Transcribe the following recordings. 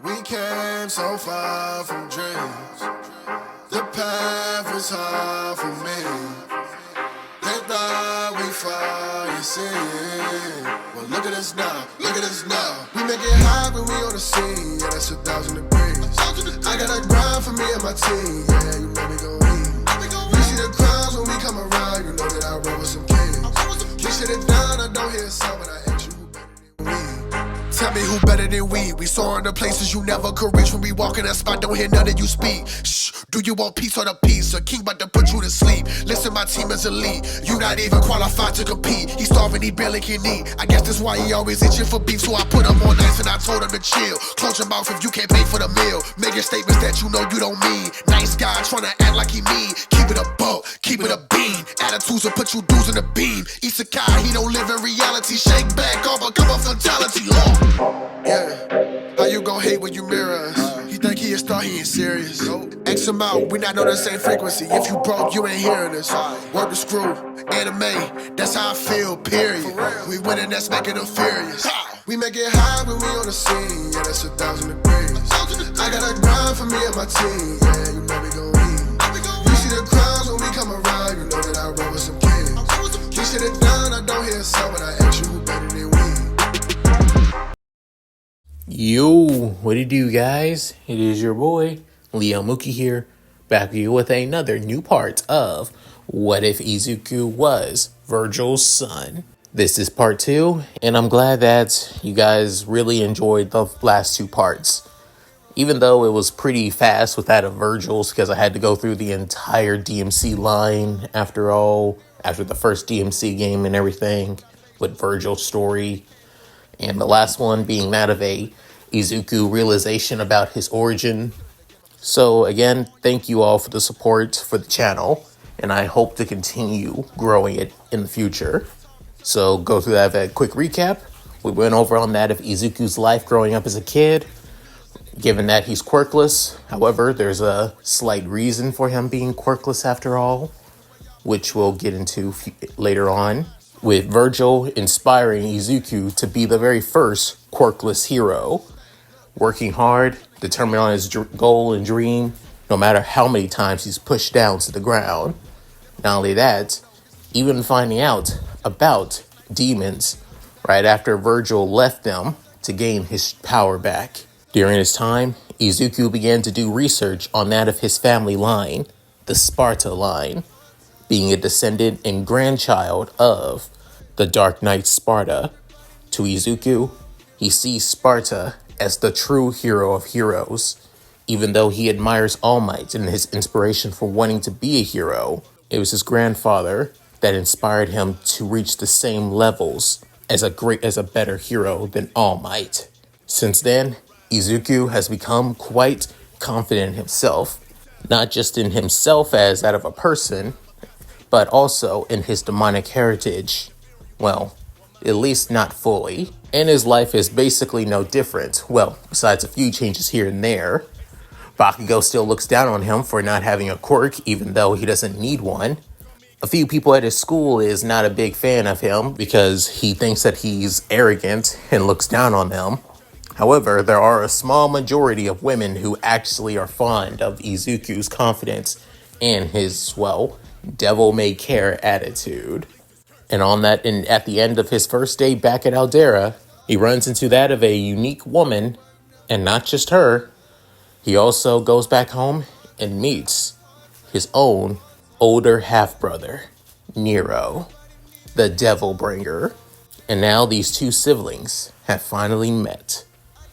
We came so far from dreams. The path was hard for me. They thought we fall, you see. Well, look at us now, look at us now. We make it hot when we on the scene, yeah, that's 1,000 degrees. I got a grind for me and my team, yeah, you know we gon' eat. You see the crowds when we come around, you know that I roll with some kings. We sit it down, I don't hear a sound, but I ask you who better than we. Tell me who better than we. We soaring to places you never could reach. When we walk in that spot, don't hear none of you speak. Shh, do you want peace or the peace? A king about to put you to sleep. Listen, my team is elite. You not even qualified to compete. He starving, he barely can eat. I guess that's why he always itching for beef. So I put him on ice and I told him to chill. Close your mouth if you can't pay for the meal. Making statements that you know you don't mean. Nice guy trying to act like he mean. Keep it a buck, keep it a bean. Attitudes will put you dudes in the beam. Isekai, he don't live in reality. Shake back, all become a fatality. Yeah, how you gon' hate when you mirror us? He think he a star, he ain't serious. X him out, we not on the same frequency. If you broke, you ain't hearing us. Work the screw, anime, that's how I feel, period. We winning, that's making them furious. We make it high when we on the scene, yeah, that's 1,000 degrees. I got a grind for me and my team, yeah, you know we gon' eat. You see the crowds when we come around, you know that I roll with some kings. We sit it down, I don't hear a sound, but I ask you who better than we. Yo, what it do, guys? It is your boy, Leo Mookie here, back with you with another new part of What If Izuku Was Virgil's Son? This is part 2, and I'm glad that you guys really enjoyed the last 2 parts. Even though it was pretty fast with that of Virgil's, because I had to go through the entire DMC line after the first DMC game and everything, with Virgil's story. And the last one being that of a Izuku realization about his origin. So again, thank you all for the support for the channel, and I hope to continue growing it in the future. So go through that quick recap. We went over on that of Izuku's life growing up as a kid, given that he's quirkless. However, there's a slight reason for him being quirkless after all, which we'll get into later on, with Virgil inspiring Izuku to be the very first quirkless hero, working hard, determined on his goal and dream, no matter how many times he's pushed down to the ground. Not only that, even finding out about demons right after Virgil left them to gain his power back. During his time, Izuku began to do research on that of his family line, the Sparta line, being a descendant and grandchild of the Dark Knight Sparta. To Izuku, he sees Sparta as the true hero of heroes. Even though he admires All Might and his inspiration for wanting to be a hero, it was his grandfather that inspired him to reach the same levels as a better hero than All Might. Since then, Izuku has become quite confident in himself, not just in himself as that of a person, but also in his demonic heritage. Well, at least not fully. And his life is basically no different. Well, besides a few changes here and there. Bakugo still looks down on him for not having a quirk, even though he doesn't need one. A few people at his school is not a big fan of him because he thinks that he's arrogant and looks down on them. However, there are a small majority of women who actually are fond of Izuku's confidence and his, well, devil-may-care attitude. And at the end of his first day back at Aldera, he runs into that of a unique woman, and not just her. He also goes back home and meets his own older half-brother, Nero, the Devil Bringer. And now these two siblings have finally met.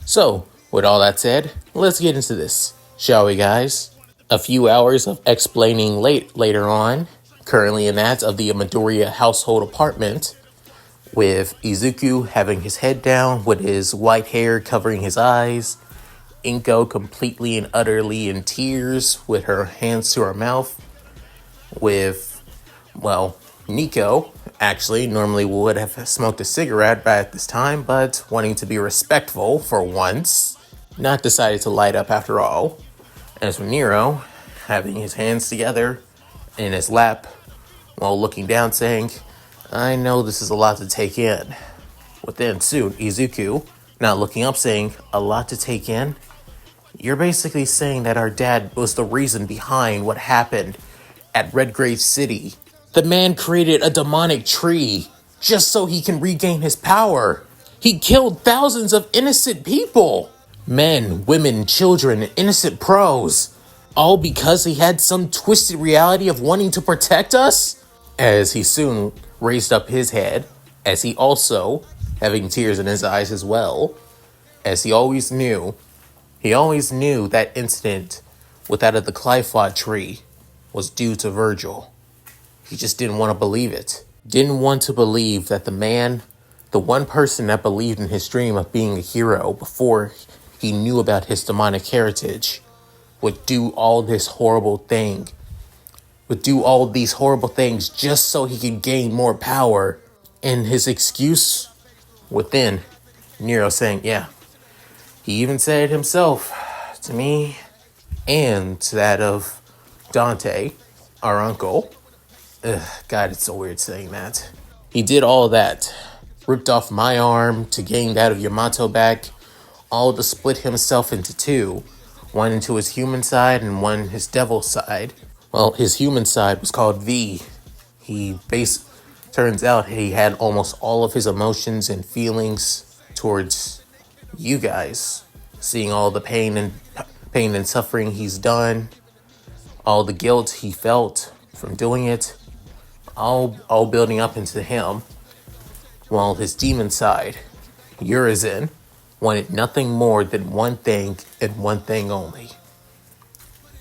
So, with all that said, let's get into this, shall we, guys? A few hours of explaining later on, currently in that of the Midoriya household apartment, with Izuku having his head down with his white hair covering his eyes, Inko completely and utterly in tears with her hands to her mouth, with, well, Nico actually normally would have smoked a cigarette at this time, but wanting to be respectful for once, not decided to light up after all. As for Nero, having his hands together in his lap, while looking down saying, I know this is a lot to take in. But then soon, Izuku, not looking up saying, a lot to take in? You're basically saying that our dad was the reason behind what happened at Redgrave City. The man created a demonic tree just so he can regain his power. He killed thousands of innocent people. Men, women, children, innocent pros. All because he had some twisted reality of wanting to protect us? As he soon raised up his head, as he also, having tears in his eyes as well, as he always knew that incident with that of the Clyfod tree was due to Virgil. He just didn't want to believe it. Didn't want to believe that the one person that believed in his dream of being a hero before he knew about his demonic heritage, would do all these horrible things just so he could gain more power. And his excuse within Nero saying, yeah, he even said it himself to me and to that of Dante, our uncle. God, it's so weird saying that. He did all that. Ripped off my arm to gain that of Yamato back, all to split himself into two. One into his human side and one his devil side. Well, his human side was called V. Turns out he had almost all of his emotions and feelings towards you guys. Seeing all the pain and suffering he's done, all the guilt he felt from doing it, all building up into him. While his demon side, Urizen, wanted nothing more than one thing and one thing only.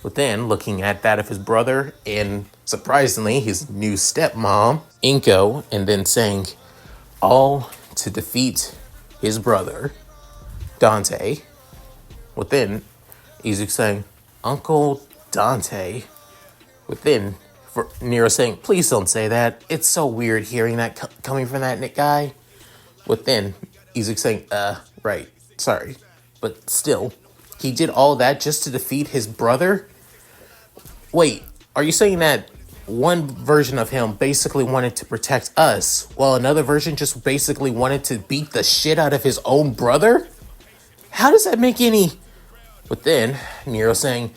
But then, looking at that of his brother and, surprisingly, his new stepmom, Inko, and then saying, all to defeat his brother, Dante. Within, Izuku saying, Uncle Dante. Within, Nero saying, please don't say that. It's so weird hearing that coming from that guy. Within, Izuku saying, right, sorry. But still, he did all that just to defeat his brother? Wait, are you saying that one version of him basically wanted to protect us, while another version just basically wanted to beat the shit out of his own brother? How does that make any... But then, Nero saying,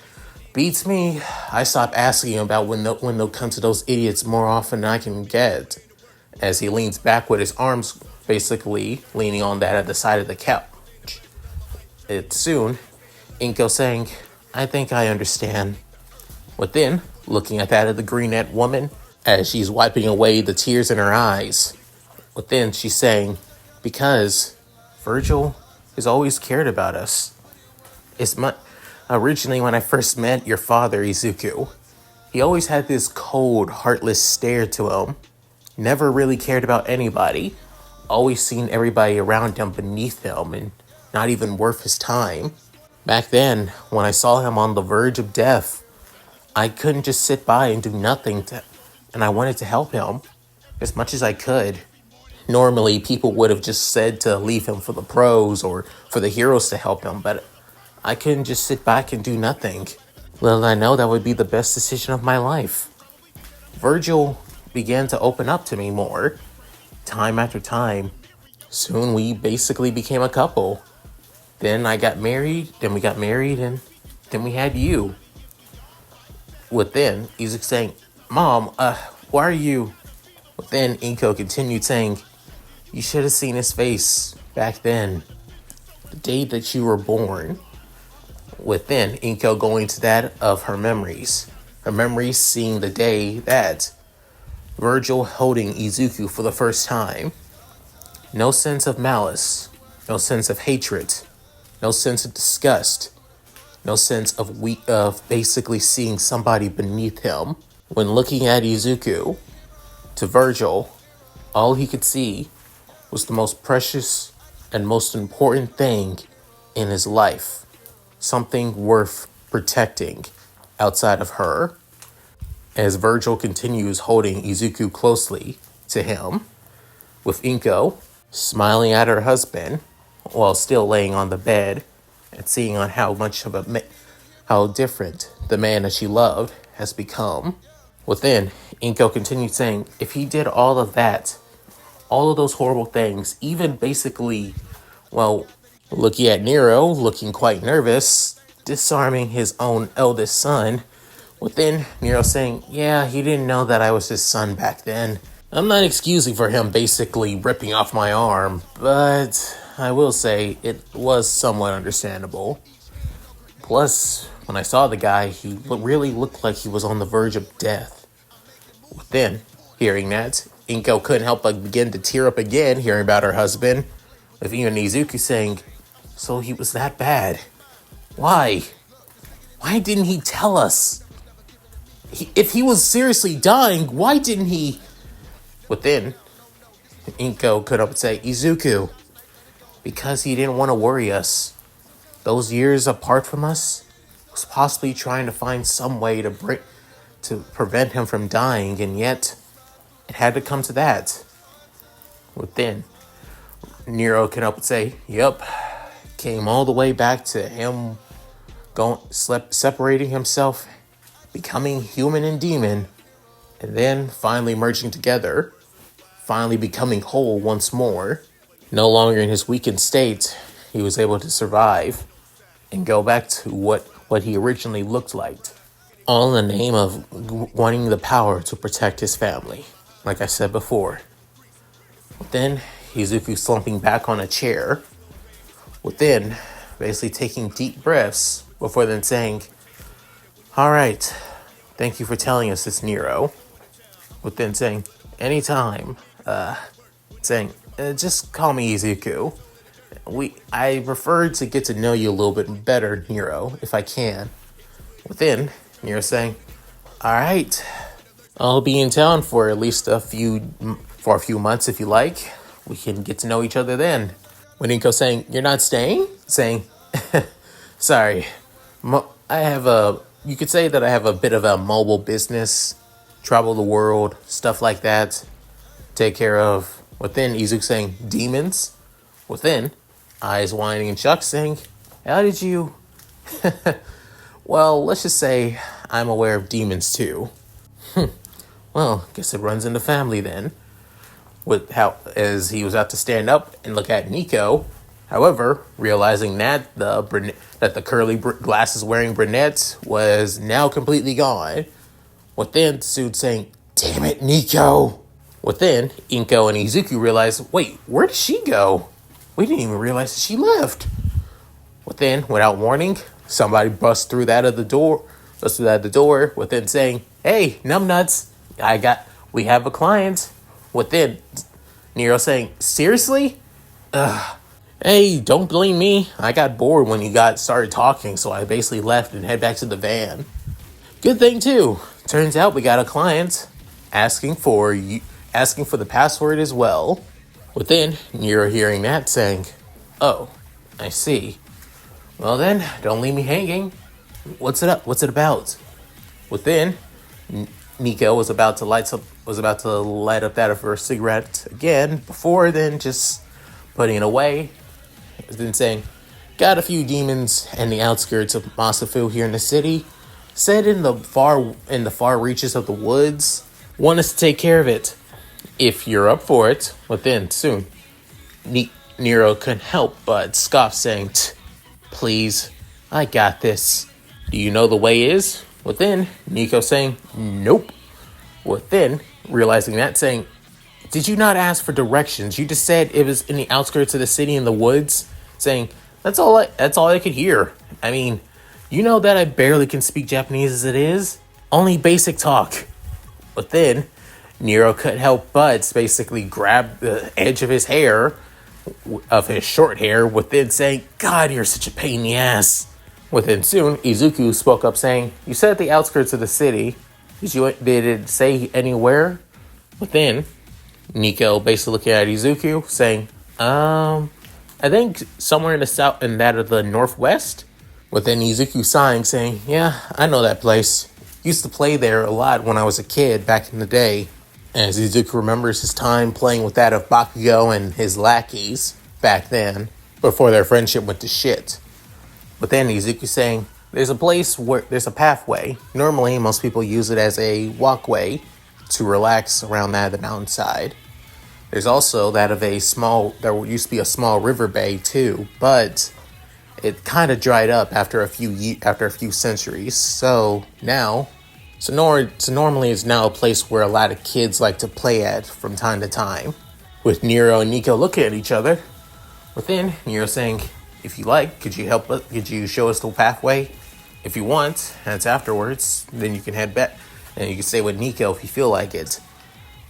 beats me, I stop asking about when they'll come to those idiots more often than I can get. As he leans back with his arms basically leaning on that at the side of the couch. It's soon, Inko saying, I think I understand. Within, looking at that of the greenette woman as she's wiping away the tears in her eyes. Within, she's saying, because Virgil has always cared about us. Originally, when I first met your father, Izuku, he always had this cold, heartless stare to him. Never really cared about anybody. Always seen everybody around him beneath him and not even worth his time. Back then, when I saw him on the verge of death, I couldn't just sit by and do nothing, and I wanted to help him as much as I could. Normally, people would have just said to leave him for the pros or for the heroes to help him, but I couldn't just sit back and do nothing. Little I know that would be the best decision of my life. Virgil began to open up to me more, time after time. Soon we basically became a couple. Then we got married, and then we had you. Within, Izuku saying, Mom, why are you... Within, Inko continued saying, you should have seen his face back then. The day that you were born. Within, Inko going to that of her memories. Her memories seeing the day that Virgil holding Izuku for the first time. No sense of malice. No sense of hatred. No sense of disgust. No sense of basically seeing somebody beneath him. When looking at Izuku, to Virgil, all he could see was the most precious and most important thing in his life. Something worth protecting outside of her. As Virgil continues holding Izuku closely to him, with Inko smiling at her husband while still laying on the bed and seeing on how different the man that she loved has become. Within, Inko continued saying, if he did all of that, all of those horrible things, even basically, well, looking at Nero, looking quite nervous, disarming his own eldest son. Within Nero saying, yeah, he didn't know that I was his son back then. I'm not excusing for him basically ripping off my arm, but I will say it was somewhat understandable. Plus, when I saw the guy, he really looked like he was on the verge of death. Then, hearing that, Inko couldn't help but begin to tear up again, hearing about her husband, with even Izuku saying, so he was that bad. Why? Why didn't he tell us? If he was seriously dying, why didn't he? Within, Inko could up say, Izuku, because he didn't want to worry us. Those years apart from us was possibly trying to find some way to prevent him from dying, and yet it had to come to that. Within, Nero can up say, yep, came all the way back to him separating himself, becoming human and demon, and then finally merging together, finally becoming whole once more. No longer in his weakened state, he was able to survive and go back to what he originally looked like. All in the name of wanting the power to protect his family, like I said before. Then, Izuku slumping back on a chair, within basically taking deep breaths before then saying, all right, thank you for telling us this, Nero. Within saying, anytime, saying, just call me Izuku. I prefer to get to know you a little bit better, Nero, if I can. Within, Nero saying, all right, I'll be in town for at least a few months if you like. We can get to know each other then. When Inko saying, you're not staying? Saying, sorry, you could say that I have a bit of a mobile business, travel the world, stuff like that, take care of. Within, Izuku saying, demons? Within, eyes whining and Chuck saying, how did you? Well, let's just say I'm aware of demons too. Well, guess it runs in the family then. As he was about to stand up and look at Nico, however, realizing that the curly glasses wearing brunette was now completely gone. Within, Sued saying, damn it, Nico. Within, Inko and Izuku realize, wait, where did she go? We didn't even realize that she left. Within, without warning, somebody busts through the door, within saying, hey, numbnuts, we have a client. Within, Nero saying, seriously? Hey, don't blame me. I got bored when you started talking, so I basically left and head back to the van. Good thing too. Turns out we got a client asking for the password as well. Within, Nero hearing that saying, oh, I see. Well then, don't leave me hanging. What's it up? What's it about? Within, Nico was about to light up that first cigarette again, before then just putting it away. Then saying, got a few demons in the outskirts of Masafu here in the city, set in the far reaches of the woods. Want us to take care of it. If you're up for it, within soon. Nero couldn't help but scoff saying, please, I got this. Do you know the way is? Within, Nico saying, nope. Within, realizing that, saying, did you not ask for directions? You just said it was in the outskirts of the city in the woods. Saying, that's all I could hear. I mean, you know that I barely can speak Japanese as it is. Only basic talk. Within, Nero couldn't help but basically grab the edge of his hair, of his short hair, within saying, God, you're such a pain in the ass. Within soon, Izuku spoke up saying, you said at the outskirts of the city. Did it say anywhere? Within, Nico basically looking at Izuku saying, I think somewhere in the south, in that of the northwest. Within, Izuku sighing saying, yeah, I know that place. Used to play there a lot when I was a kid back in the day. As Izuku remembers his time playing with that of Bakugo and his lackeys back then, before their friendship went to shit. But then Izuku saying, there's a place where there's a pathway. Normally, most people use it as a walkway to relax around that of the mountainside. There used to be a small river bay too, but it kind of dried up after a few centuries. Normally it's now a place where a lot of kids like to play at from time to time. With Nero and Nico looking at each other, within Nero saying, "If you like, could you help us? Could you show us the pathway? If you want, that's afterwards. Then you can head back, and you can stay with Nico if you feel like it."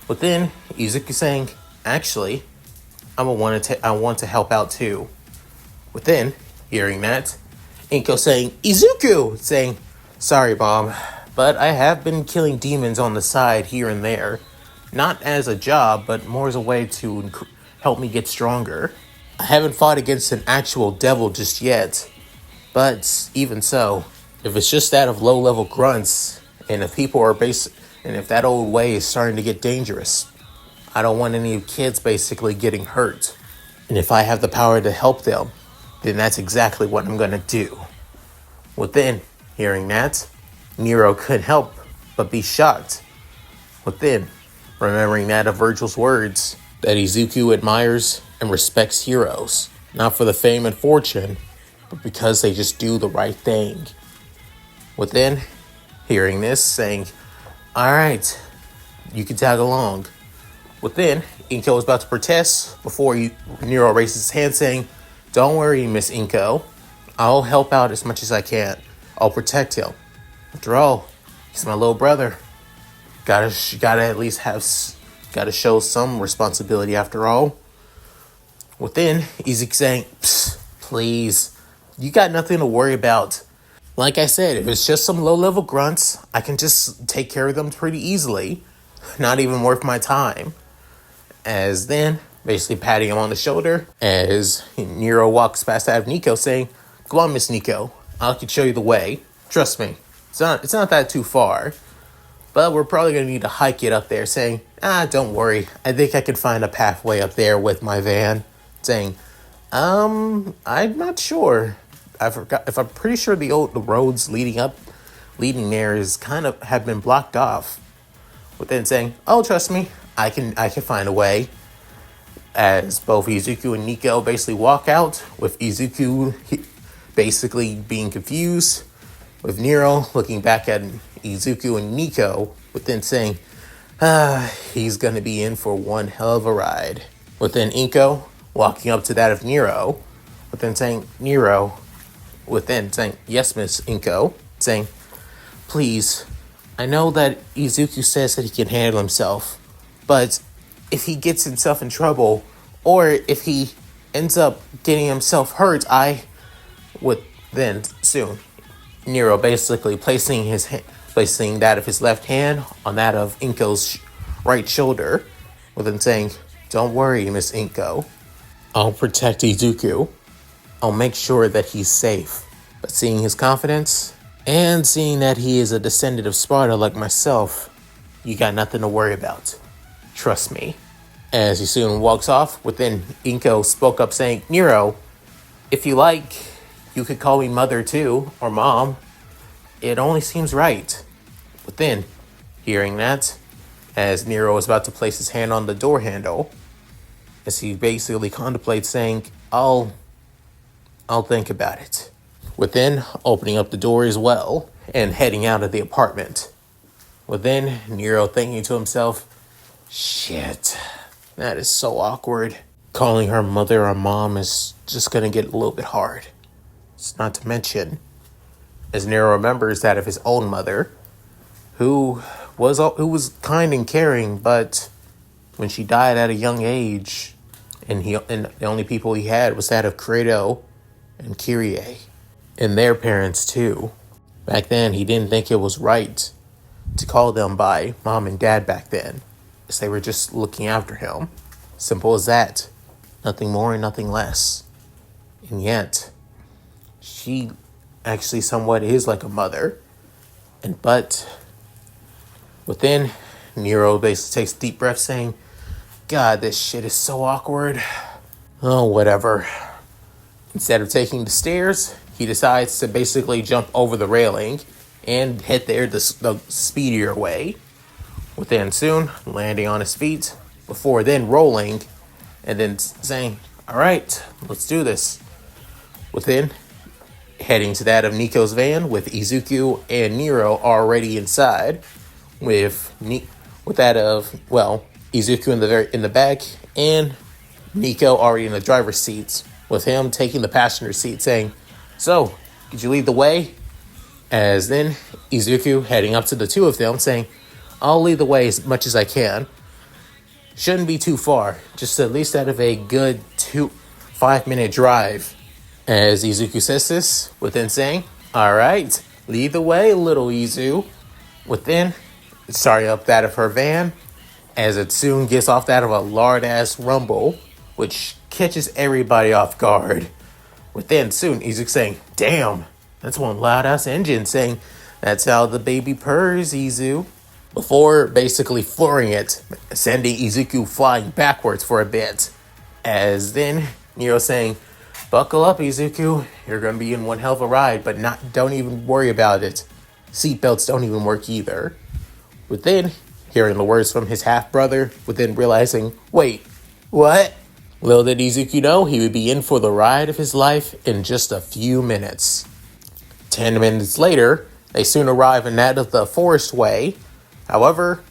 But then Izuku saying, "Actually, I want to help out too." Within hearing that, Inko saying, "Izuku!" saying, "Sorry, Mom, but I have been killing demons on the side here and there. Not as a job, but more as a way to help me get stronger. I haven't fought against an actual devil just yet, but even so, if it's just that of low-level grunts, and if that old way is starting to get dangerous, I don't want any kids basically getting hurt. And if I have the power to help them, then that's exactly what I'm gonna do." Within hearing that, Nero couldn't help but be shocked. Within remembering that of Virgil's words, that Izuku admires and respects heroes, not for the fame and fortune, but because they just do the right thing. Within hearing this, saying, "Alright, you can tag along." Within, Inko was about to protest before Nero raises his hand saying, "Don't worry, Miss Inko. I'll help out as much as I can. I'll protect him. After all, he's my little brother. Gotta show some responsibility after all." Within, Izuku saying, "Psst, please, you got nothing to worry about. Like I said, if it's just some low-level grunts, I can just take care of them pretty easily. Not even worth my time." As then, basically patting him on the shoulder, as Nero walks past that of Nico saying, "Go on, Miss Nico. I can show you the way. Trust me, it's not that too far. But we're probably going to need to hike it up there," saying, "Don't worry. I think I can find a pathway up there with my van." Saying, I'm not sure. I forgot. If I'm pretty sure the roads leading there have been blocked off." But then saying, "Oh, trust me, I can find a way." As both Izuku and Nico basically walk out, with Izuku basically being confused, with Nero looking back at Izuku and Nico, but then saying, he's gonna be in for one hell of a ride. Within Inko walking up to that of Nero, but then saying, "Nero," within saying, "Yes, Miss Inko," saying, "Please, I know that Izuku says that he can handle himself, but if he gets himself in trouble, or if he ends up getting himself hurt, I would then soon." Nero basically placing that of his left hand on that of Inko's right shoulder, with him saying, "Don't worry, Miss Inko. I'll protect Izuku. I'll make sure that he's safe." But seeing his confidence, and seeing that he is a descendant of Sparta like myself, you got nothing to worry about. Trust me. As he soon walks off, within Inko spoke up saying, "Nero, if you like, you could call me Mother too, or Mom. It only seems right." Within hearing that, as Nero was about to place his hand on the door handle, as he basically contemplates saying, I'll think about it." Within opening up the door as well, and heading out of the apartment. Within, Nero thinking to himself, "Shit, that is so awkward. Calling her mother or mom is just gonna get a little bit hard. It's not to mention," as Nero remembers that of his own mother, who was kind and caring, but when she died at a young age, and the only people he had was that of Credo and Kyrie, and their parents too. Back then, he didn't think it was right to call them by mom and dad back then, as they were just looking after him. Simple as that. Nothing more and nothing less. And yet, she actually somewhat is like a mother. But within, Nero basically takes a deep breath saying, "God, this shit is so awkward. Oh, whatever." Instead of taking the stairs, he decides to basically jump over the railing and head there the speedier way. Within soon, landing on his feet, before then rolling, and then saying, "All right, let's do this." Within, heading to that of Nico's van with Izuku and Nero already inside, with Izuku in the back and Nico already in the driver's seats, with him taking the passenger seat, saying, "So, did you lead the way?" As then Izuku heading up to the two of them, saying, "I'll lead the way as much as I can. Shouldn't be too far, just at least out of a good 5-minute drive." As Izuku says this, within saying, "All right, lead the way, little Izu." Within starting up that of her van, as it soon gets off that of a loud-ass rumble, which catches everybody off guard. Within soon, Izuku saying, "Damn, that's one loud-ass engine," saying, "That's how the baby purrs, Izu." Before basically flooring it, sending Izuku flying backwards for a bit. As then, Nero saying, "Buckle up, Izuku. You're going to be in one hell of a ride, but don't even worry about it. Seatbelts don't even work either." Within, hearing the words from his half-brother, within realizing, wait, what? Little did Izuku know he would be in for the ride of his life in just a few minutes. 10 minutes later, they soon arrive in that of the forest way. However,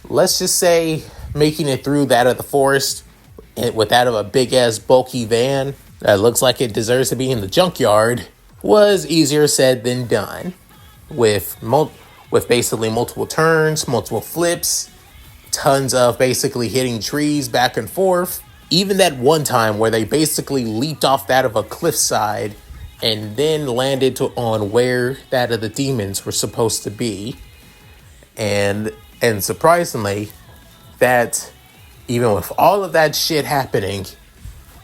let's just say making it through that of the forest with that of a big-ass bulky van that looks like it deserves to be in the junkyard was easier said than done. With basically multiple turns, multiple flips, tons of basically hitting trees back and forth. Even that one time where they basically leaped off that of a cliffside and then landed on where that of the demons were supposed to be. And surprisingly, that even with all of that shit happening,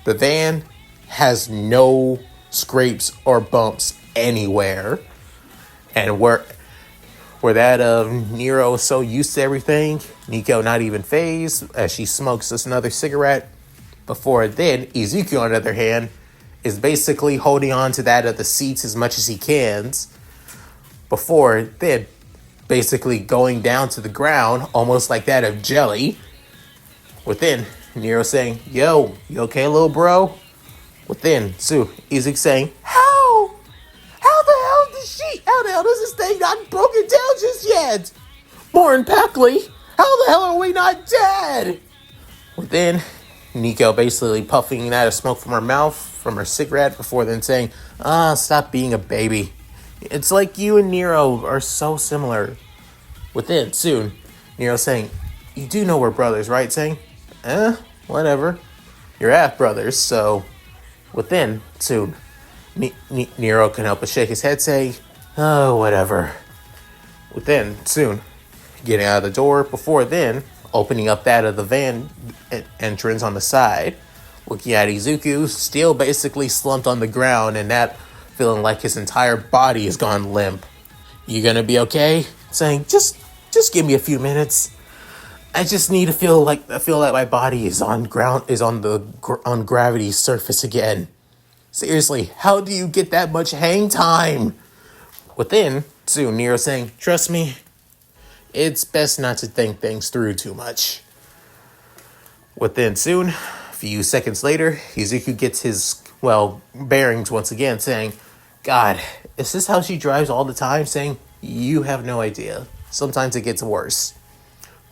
the van has no scrapes or bumps anywhere. And where that of Nero is so used to everything, Nico not even phased as she smokes us another cigarette. Before then, Izuku, on the other hand, is basically holding on to that of the seats as much as he can. Before then, basically going down to the ground, almost like that of Jelly. Within, Nero saying, "Yo, you okay, little bro?" Within, Izuku saying, How the hell does this thing not broken down just yet? More impactfully, how the hell are we not dead?" Within, Nico basically puffing out of smoke from her mouth, from her cigarette, before then saying, "Stop being a baby. It's like you and Nero are so similar." Within, soon, Nero saying, "You do know we're brothers, right?" Saying, whatever. You're half brothers, so..." Within, soon, Nero can help but shake his head, saying, "Oh, whatever." Within, soon, getting out of the door, before then, opening up that of the van entrance on the side, looking at Izuku, still basically slumped on the ground, and that feeling like his entire body has gone limp. "You gonna be okay?" Saying, just give me a few minutes. I just need to feel like my body is on gravity's surface again. Seriously, how do you get that much hang time? Within, soon, Nero saying, "Trust me, it's best not to think things through too much." Within, soon, a few seconds later, Izuku gets his, bearings once again, saying, "God, is this how she drives all the time?" Saying, "You have no idea. Sometimes it gets worse."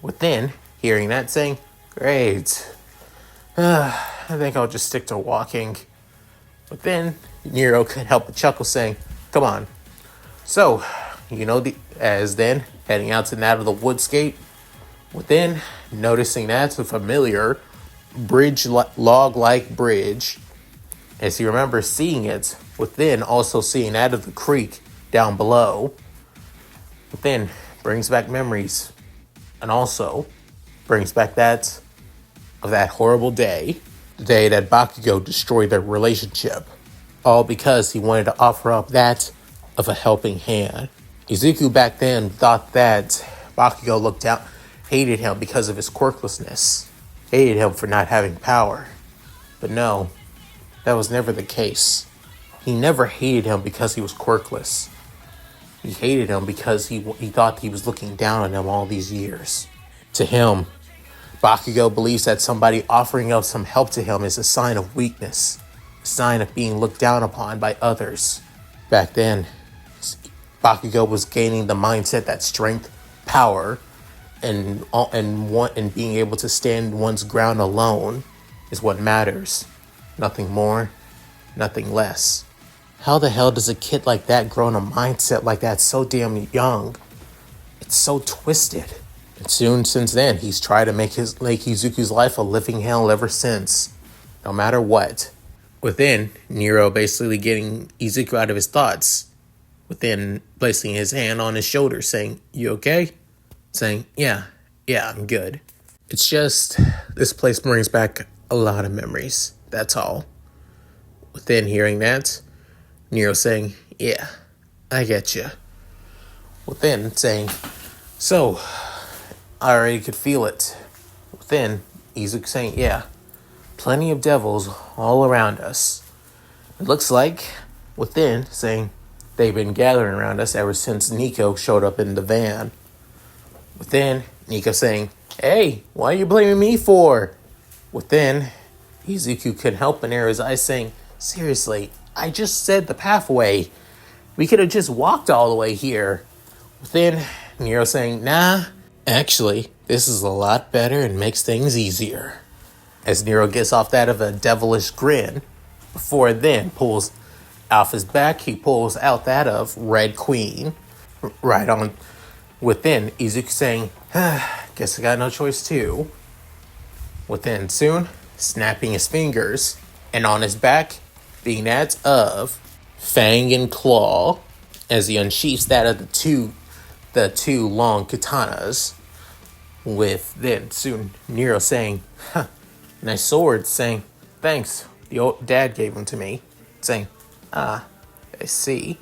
Within, hearing that, saying, "Great. I think I'll just stick to walking." But then, Nero couldn't help but chuckle, saying, "Come on." So, as then, heading out to that of the woodscape, within, noticing that's a familiar log-like bridge, as he remembers seeing it, within also seeing that of the creek down below. Within, brings back memories, and also brings back that of that horrible day, the day that Bakugo destroyed their relationship, all because he wanted to offer up that of a helping hand. Izuku back then thought that Bakugo hated him because of his quirklessness, hated him for not having power. But no, that was never the case. He never hated him because he was quirkless. He hated him because he thought he was looking down on him all these years. To him, Bakugo believes that somebody offering up some help to him is a sign of weakness, a sign of being looked down upon by others. Back then, Bakugo was gaining the mindset that strength, power, and being able to stand one's ground alone is what matters. Nothing more, nothing less. How the hell does a kid like that grow in a mindset like that so damn young? It's so twisted. And since then, he's tried to make Izuku's life a living hell ever since. No matter what. Within, Nero basically getting Izuku out of his thoughts. Within, placing his hand on his shoulder, saying, "You okay?" Saying, yeah, I'm good. It's just, this place brings back a lot of memories. That's all. Within hearing that, Nero saying, "Yeah, I get you." Within saying, "So, I already could feel it." Within, Izuku saying, "Yeah, plenty of devils all around us." It looks like, within saying, "They've been gathering around us ever since Nico showed up in the van." Within, Nico saying, "Hey, why are you blaming me for?" Within, Izuku couldn't help but narrow his eyes saying, "Seriously, I just said the pathway. We could have just walked all the way here." Within, Nero saying, "Nah, actually, this is a lot better and makes things easier." As Nero gets off that of a devilish grin, before then pulls off his back, he pulls out that of Red Queen. Right on. Within, Izuku saying, "Guess I got no choice too." Within, soon, snapping his fingers, and on his back, being that of Fang and Claw, as he unsheaths that of the two long katanas. With then soon Nero saying, "Nice sword," saying, "Thanks, the old dad gave them to me." Saying, "I see."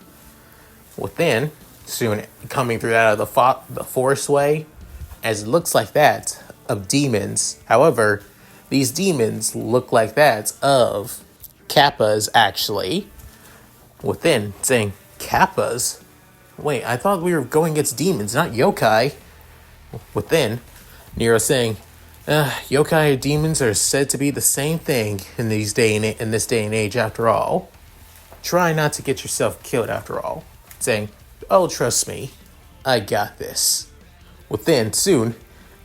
Within, soon coming through out of the forest way, as it looks like that of demons. However, these demons look like that of Kappas, actually. Within, saying, "Kappas? Wait, I thought we were going against demons, not yokai." Within, Nero saying, "Yokai and demons are said to be the same thing in this day and age after all. Try not to get yourself killed after all." Saying, "Oh, trust me, I got this." Within, soon,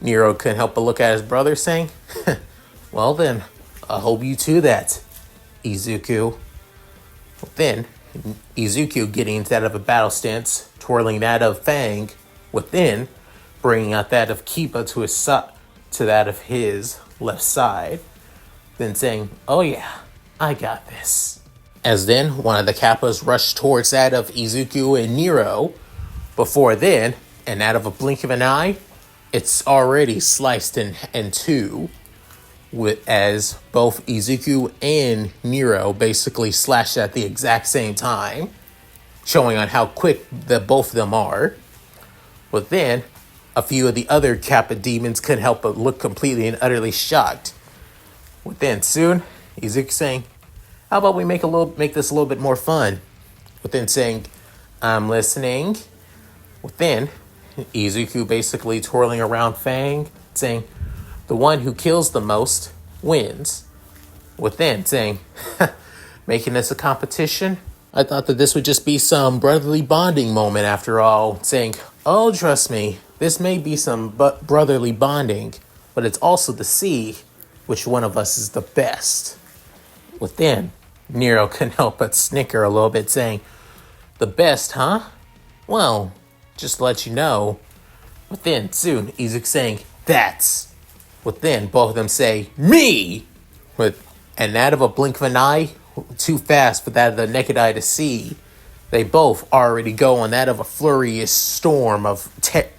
Nero couldn't help but look at his brother saying, "Well then, I hope you too that, Izuku." Within, Izuku getting into that of a battle stance, twirling that of Fang. Within, bringing out that of Kiba to that of his left side. Then saying, "Oh yeah, I got this." As then, one of the Kappas rushed towards that of Izuku and Nero. Before then, and out of a blink of an eye, it's already sliced in two. As both Izuku and Nero basically slashed at the exact same time, showing on how quick both of them are. But then, a few of the other Kappa demons couldn't help but look completely and utterly shocked. But then soon, Izuku saying, "How about we make this a little bit more fun?" Within saying, "I'm listening." Within, Izuku basically twirling around Fang, saying, "The one who kills the most wins." Within saying, "Making this a competition? I thought that this would just be some brotherly bonding moment after all." Saying, "Oh, trust me, this may be some brotherly bonding, but it's also to see which one of us is the best." Within, Nero couldn't help but snicker a little bit, saying, "The best, huh? Well, just to let you know." Within, soon, Izuku saying, "That's." Within, both of them say, "Me!" And that of a blink of an eye, too fast for that of the naked eye to see, they both already go on that of a furious storm of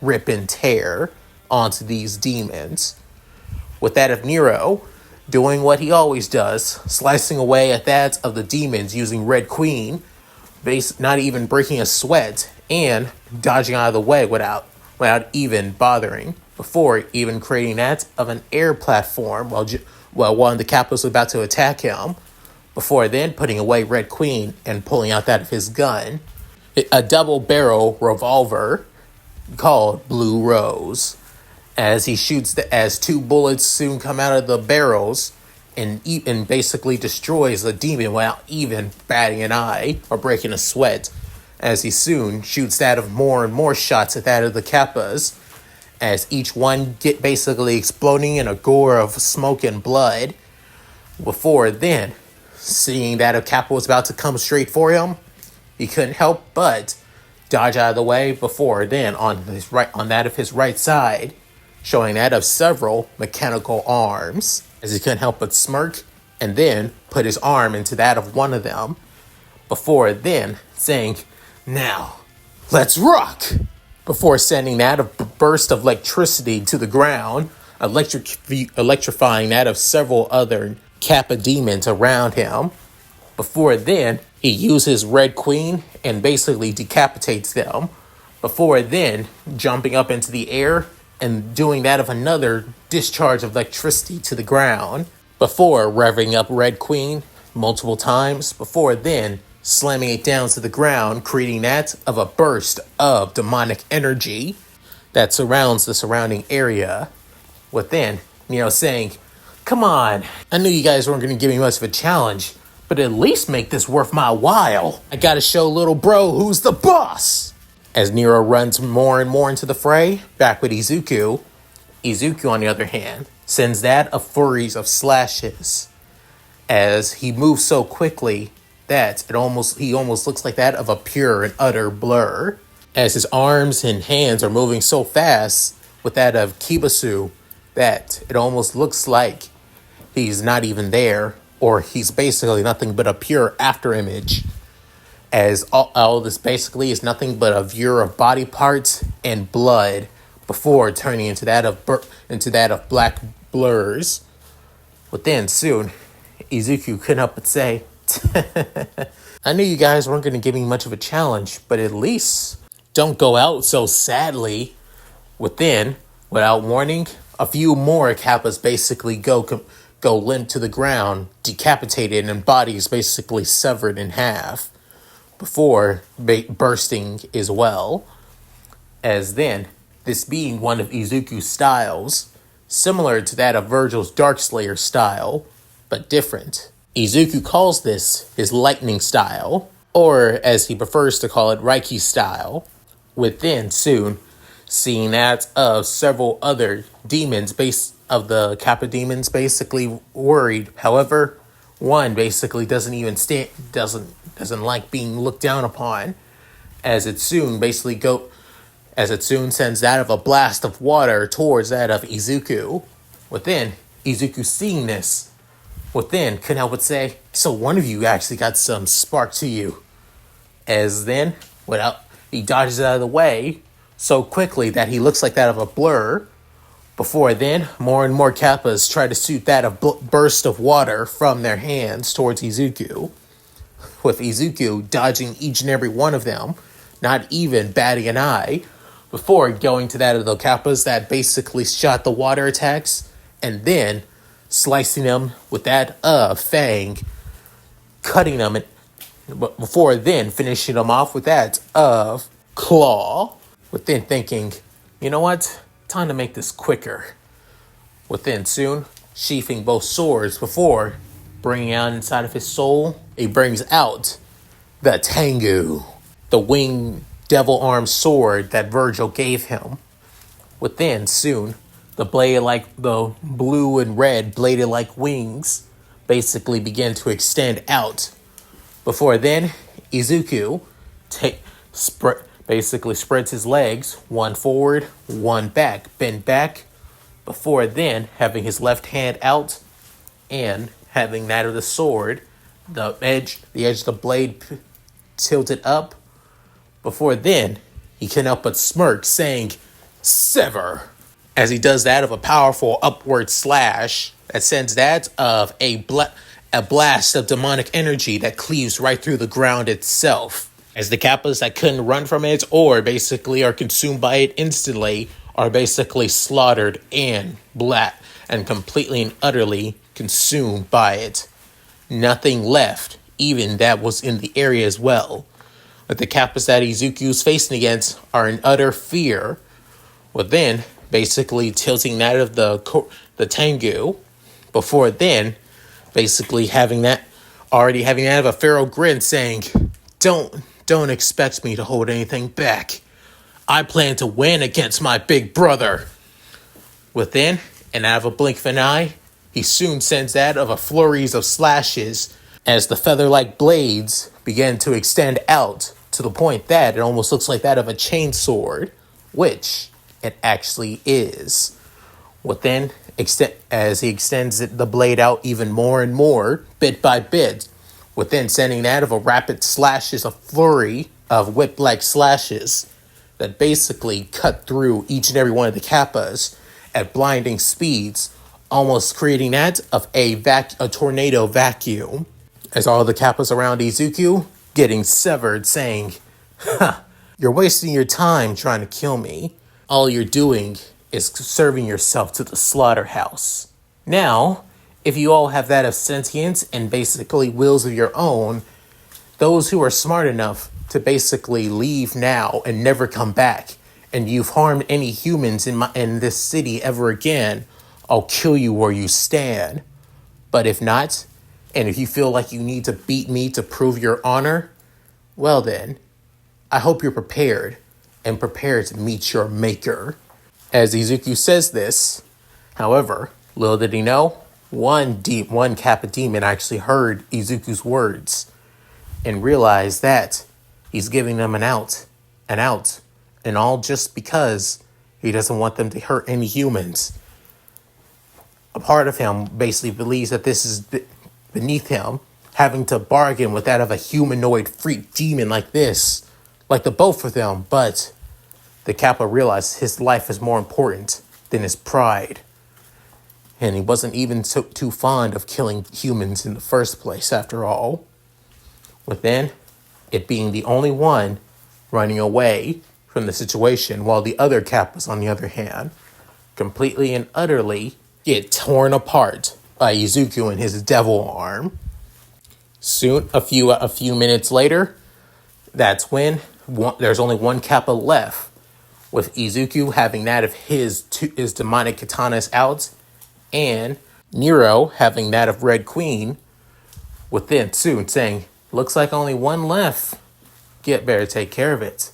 rip and tear onto these demons. With that of Nero doing what he always does, slicing away at that of the demons using Red Queen, not even breaking a sweat, and dodging out of the way without even bothering, before even creating that of an air platform while one of the Kappas was about to attack him, before then putting away Red Queen and pulling out that of his gun, a double-barrel revolver called Blue Rose. As he shoots, as two bullets soon come out of the barrels, and basically destroys the demon without even batting an eye or breaking a sweat, as he soon shoots that of more and more shots at that of the Kappas, as each one get basically exploding in a gore of smoke and blood. Before then, seeing that a Kappa was about to come straight for him, he couldn't help but dodge out of the way. Before then, on that of his right side, showing that of several mechanical arms, as he couldn't help but smirk and then put his arm into that of one of them. Before then, saying, "Now, let's rock!" Before sending that a burst of electricity to the ground, electrifying that of several other Kappa demons around him. Before then, he uses Red Queen and basically decapitates them. Before then, jumping up into the air and doing that of another discharge of electricity to the ground. Before revving up Red Queen multiple times. Before then, slamming it down to the ground, creating that of a burst of demonic energy that surrounds the surrounding area. Within, saying, "Come on, I knew you guys weren't going to give me much of a challenge, but at least make this worth my while. I gotta show little bro who's the boss." As Nero runs more and more into the fray, back with Izuku, on the other hand, sends that a flurries of slashes, as he moves so quickly that he almost looks like that of a pure and utter blur, as his arms and hands are moving so fast with that of Kibasu that it almost looks like he's not even there, or he's basically nothing but a pure afterimage, as all this basically is nothing but a view of body parts and blood before turning into that of black blurs. But then soon, Izuku couldn't help but say, "I knew you guys weren't going to give me much of a challenge, but at least don't go out so sadly." Within, without warning, a few more Kappas basically go limp to the ground, decapitated, and bodies basically severed in half, before bursting as well. As then, this being one of Izuku's styles, similar to that of Virgil's Darkslayer style, but different. Izuku calls this his lightning style, or as he prefers to call it, Reiki style. Within, soon, seeing that of several other demons of the Kappa demons basically worried. However, one basically doesn't like being looked down upon, as it soon sends that of a blast of water towards that of Izuku. Within, Izuku seeing this, couldn't help but say, "So one of you actually got some spark to you." As then, he dodges out of the way so quickly that he looks like that of a blur. Before then, more and more Kappas try to shoot that of burst of water from their hands towards Izuku, with Izuku dodging each and every one of them, not even batting an eye, before going to that of the Kappas that basically shot the water attacks, and then slicing them with that of Fang, cutting them, before then finishing them off with that of Claw, within thinking, "You know what? Time to make this quicker." Within soon, sheathing both swords before bringing out inside of his soul, he brings out the Tengu, the winged devil-armed sword that Virgil gave him. Within soon, the blue and red bladed-like wings basically begin to extend out. Before then, Izuku basically spreads his legs, one forward, one back, bend back, before then having his left hand out and having that of the sword, the edge of the blade tilted up. Before then, he can't help but smirk, saying, "Sever," as he does that of a powerful upward slash that sends that of a blast of demonic energy that cleaves right through the ground itself. As the Kappas that couldn't run from it or basically are consumed by it instantly are basically slaughtered and completely and utterly consumed by it. Nothing left, even that was in the area as well. But the Kappas that Izuku is facing against are in utter fear. Well, then, basically tilting that of the Tengu. Before then, Basically already having that of a feral grin saying, don't expect me to hold anything back. I plan to win against my big brother. Within, and out of a blink of an eye, he soon sends out of a flurries of slashes as the feather-like blades begin to extend out to the point that it almost looks like that of a chainsword, which it actually is. Within, as he extends the blade out even more and more, bit by bit, within sending that of a rapid slashes, a flurry of whip-like slashes that basically cut through each and every one of the kappas at blinding speeds, almost creating that of a tornado vacuum, as all the kappas around Izuku getting severed, saying, "Ha, you're wasting your time trying to kill me. All you're doing is serving yourself to the slaughterhouse." Now, if you all have that of sentience and basically wills of your own, those who are smart enough to basically leave now and never come back, and you've harmed any humans in this city ever again, I'll kill you where you stand. But if not, and if you feel like you need to beat me to prove your honor, well then, I hope you're prepared, and prepared to meet your maker. As Izuku says this, however, little did he know, one Kappa demon actually heard Izuku's words and realized that he's giving them an out, and all just because he doesn't want them to hurt any humans. A part of him basically believes that this is beneath him, having to bargain with that of a humanoid freak demon like this, like the both of them, but the Kappa realized his life is more important than his pride. And he wasn't even too fond of killing humans in the first place, after all. Within, it being the only one running away from the situation, while the other Kappas, on the other hand, completely and utterly get torn apart by Izuku and his devil arm. Soon, a few minutes later, that's when there's only one Kappa left, with Izuku having that of his demonic katanas out, and Nero having that of Red Queen, within soon saying, "Looks like only one left. Better take care of it."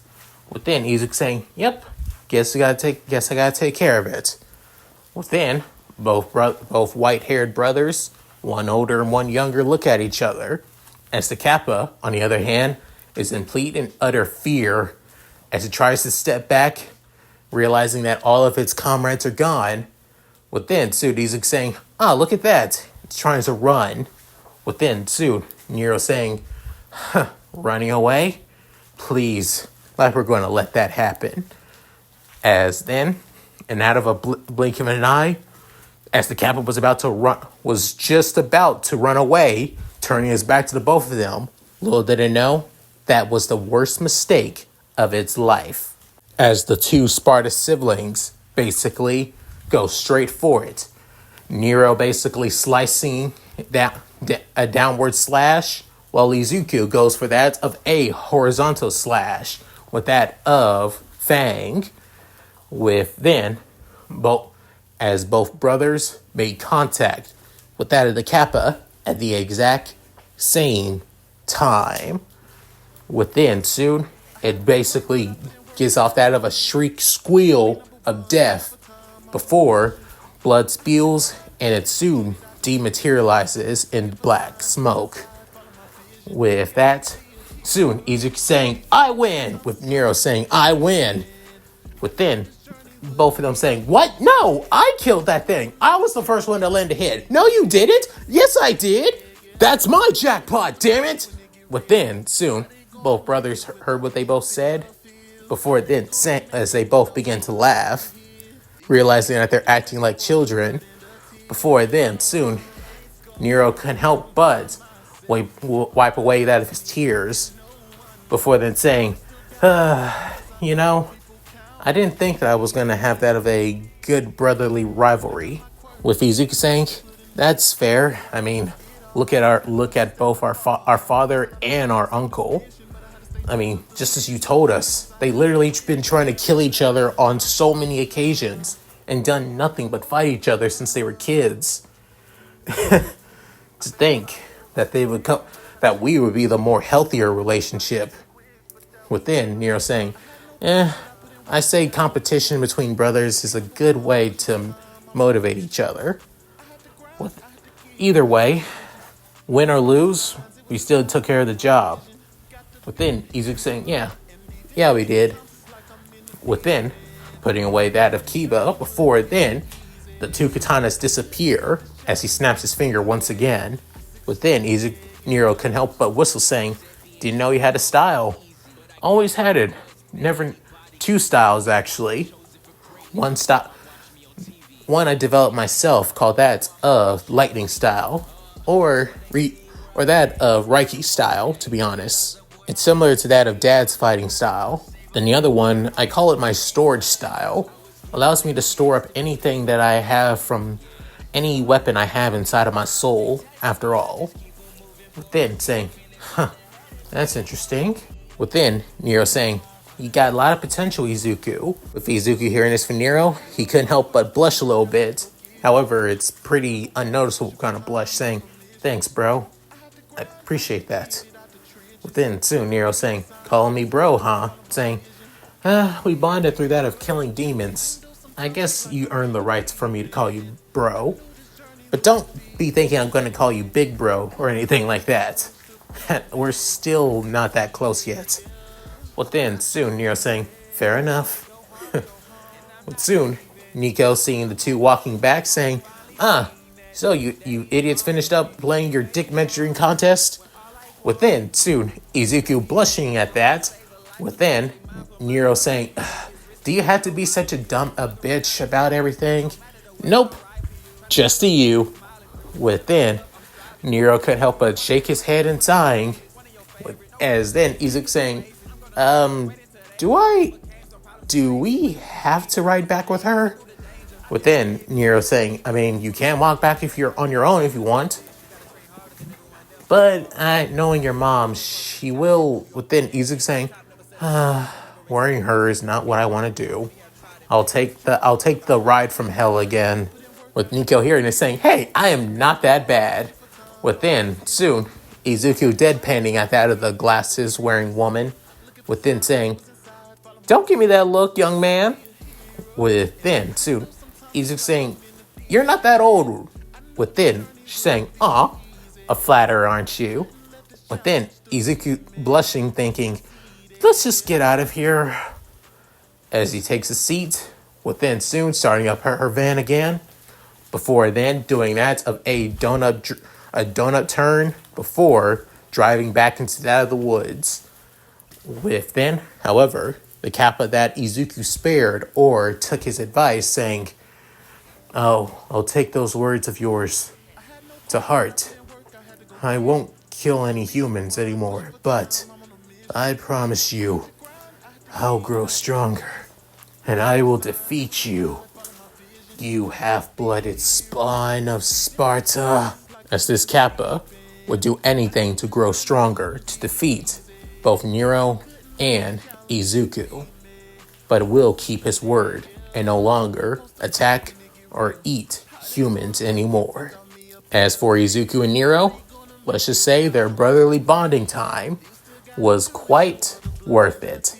Within, Izuku saying, "Yep, guess I gotta take care of it." Within, both white-haired brothers, one older and one younger, look at each other, as the Kappa, on the other hand, is in complete and utter fear as it tries to step back, realizing that all of its comrades are gone. Within, soon, Izuku saying, "Look at that. It's trying to run." Within, soon, Nero saying, "Running away? Please, like we're going to let that happen." As then, and out of a blink of an eye, as the Kappa was just about to run away, turning his back to the both of them, little did it know, that was the worst mistake of its life. As the two Sparta siblings basically go straight for it. Nero basically slicing a downward slash, while Izuku goes for that of a horizontal slash with that of Fang. With then, both brothers made contact with that of the Kappa at the exact same time. Within, soon, it basically gives off that of a shriek squeal of death before blood spills and it soon dematerializes in black smoke. With that, soon, Izuku saying, "I win!" with Nero saying, "I win!" Within, both of them saying, "What? No, I killed that thing. I was the first one to land a hit." "No, you didn't." "Yes, I did. That's my jackpot, damn it." Within, soon, both brothers heard what they both said, before then, as they both began to laugh, realizing that they're acting like children. Before then, soon, Nero couldn't help but wipe away that of his tears, before then saying, "You know, I didn't think that I was going to have that of a good brotherly rivalry." With Izuku saying, "That's fair. I mean, look at both our father and our uncle. I mean, just as you told us, they literally been trying to kill each other on so many occasions and done nothing but fight each other since they were kids." to think that they would come, that we would be the more healthier relationship. Within Nero saying, I say competition between brothers is a good way to motivate each other. With either way, win or lose, we still took care of the job. Within Izuku saying, yeah, we did. Within putting away that of Kiba. Before then, the two katanas disappear as he snaps his finger once again. Within, Nero can help but whistle, saying, "Didn't know you had a style. Always had it. Never. Two styles, actually. One style. One I developed myself, called that of lightning style, or that of Reiki style. To be honest, it's similar to that of Dad's fighting style. Then the other one, I call it my storage style. Allows me to store up anything that I have from any weapon I have inside of my soul, after all." Within saying, that's interesting. Within, Nero saying, "You got a lot of potential, Izuku." With Izuku hearing this from Nero, he couldn't help but blush a little bit. However, it's pretty unnoticeable kind of blush, saying, "Thanks, bro. I appreciate that." Within, soon, Nero saying, "Calling me bro, huh?" Saying, we bonded through that of killing demons. I guess you earned the right for me to call you bro. But don't be thinking I'm going to call you big bro or anything like that. We're still not that close yet." Within, soon, Nero saying, "Fair enough." Soon, Nico seeing the two walking back, saying, so you idiots finished up playing your dick measuring contest?" Within, soon, Izuku blushing at that. Within, Nero saying, "Do you have to be such a bitch about everything?" "Nope, just to you." Within, Nero couldn't help but shake his head and sighing. As then Izuku saying, do we have to ride back with her?" Within, Nero saying, "I mean, you can walk back if you're on your own if you want. But knowing your mom, she will." Within, Izuku saying, "Worrying her is not what I want to do. I'll take the ride from hell again." With Nico hearing this saying, "Hey, I am not that bad." Within, soon, Izuku deadpanning at that of the glasses wearing woman. Within saying, "Don't give me that look, young man." Within, soon, Izuku saying, "You're not that old." Within, she's saying, "Aw, a flatterer, aren't you?" Within, Izuku blushing, thinking, "Let's just get out of here." As he takes a seat, within, soon starting up her van again. Before then, doing that of a donut turn before driving back into that of the woods. Within, however, the Kappa that Izuku spared or took his advice, saying, "Oh, I'll take those words of yours to heart. I won't kill any humans anymore, but I promise you, I'll grow stronger, and I will defeat you, you half-blooded spawn of Sparta." As this Kappa would do anything to grow stronger to defeat both Nero and Izuku, but will keep his word and no longer attack or eat humans anymore. As for Izuku and Nero, let's just say their brotherly bonding time was quite worth it.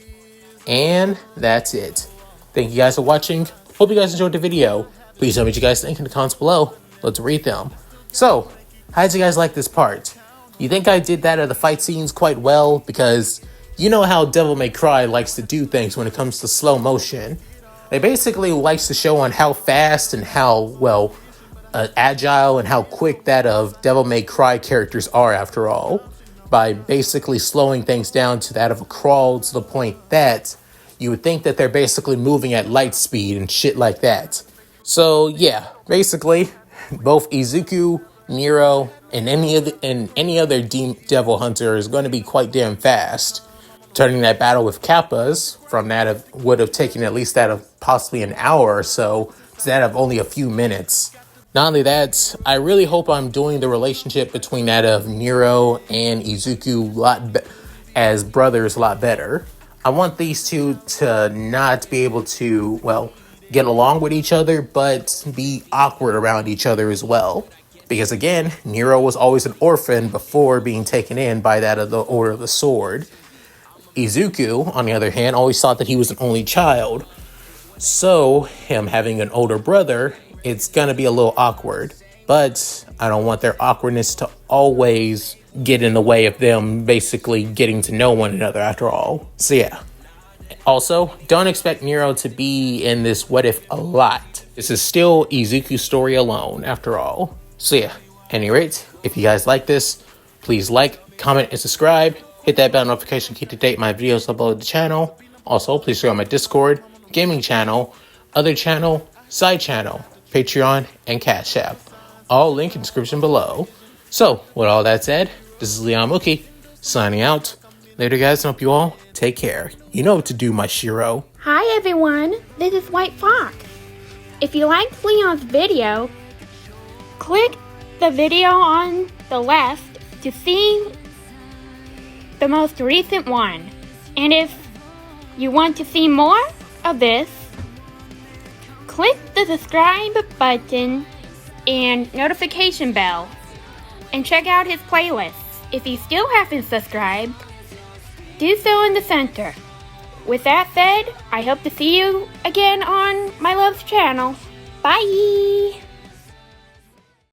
And that's it. Thank you guys for watching. Hope you guys enjoyed the video. Please tell me what you guys think in the comments below. Let's read them. So, how did you guys like this part? You think I did that of the fight scenes quite well? Because you know how Devil May Cry likes to do things when it comes to slow motion. They basically likes to show on how fast and how, agile and how quick that of Devil May Cry characters are after all. By basically slowing things down to that of a crawl to the point that you would think that they're basically moving at light speed and shit like that. So yeah, basically, both Izuku, Nero, and any other devil hunter is going to be quite damn fast. Turning that battle with Kappas from that of would have taken at least that of possibly an hour or so to that of only a few minutes. Not only that, I really hope I'm doing the relationship between that of Nero and Izuku as brothers a lot better. I want these two to not be able to, get along with each other, but be awkward around each other as well. Because again, Nero was always an orphan before being taken in by that of the Order of the Sword. Izuku, on the other hand, always thought that he was an only child. So, him having an older brother, it's gonna be a little awkward. But I don't want their awkwardness to always get in the way of them basically getting to know one another after all. So yeah. Also, don't expect Nero to be in this What If a lot. This is still Izuku's story alone after all. So yeah, at any rate, if you guys like this, please like, comment, and subscribe. Hit that bell notification to keep to date my videos uploaded to the channel. Also, please go on my Discord, gaming channel, other channel, side channel, Patreon, and Cash App. All link in the description below. So, with all that said, this is Leon Mookie, signing out. Later guys, and hope you all take care. You know what to do, my Shiro. Hi everyone, this is White Fox. If you liked Leon's video, click the video on the left to see the most recent one. And if you want to see more of this, click the subscribe button and notification bell and check out his playlists. If you still haven't subscribed, do so in the center. With that said, I hope to see you again on my love's channel. Bye!